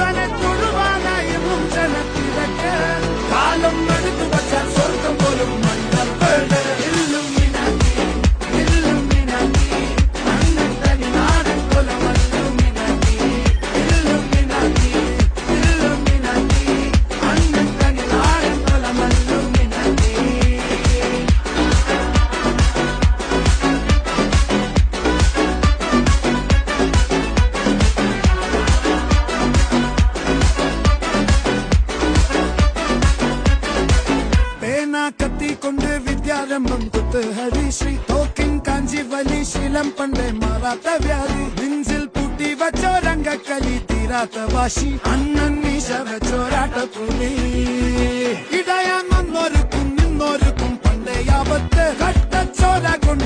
അവനെ തൊഴുവാനായും ജനത്തിരക്ക് കാലം എടുത്തു വച്ചാൽ സ്വർഗം പോലും മണ്ണപ്പേട് കത്തി കൊണ്ട് വിദ്യാരംഭം കുത്ത് ഹരിശ്രീ തോക്കിൻ കാഞ്ചി വലി ശീലം പണ്ടേ മാറാത്ത വ്യാധി നെഞ്ചിൽ പൂട്ടി വച്ചോരംഗക്കലി തീരാത്ത വാശി അണ്ണൻ മീശ വെച്ചോരാട്ട പുലി ഇടയാൻ വന്നോർക്കും നിന്നോർക്കും പണ്ടേ ആപത്ത് കട്ടച്ചോര കൊണ്ട്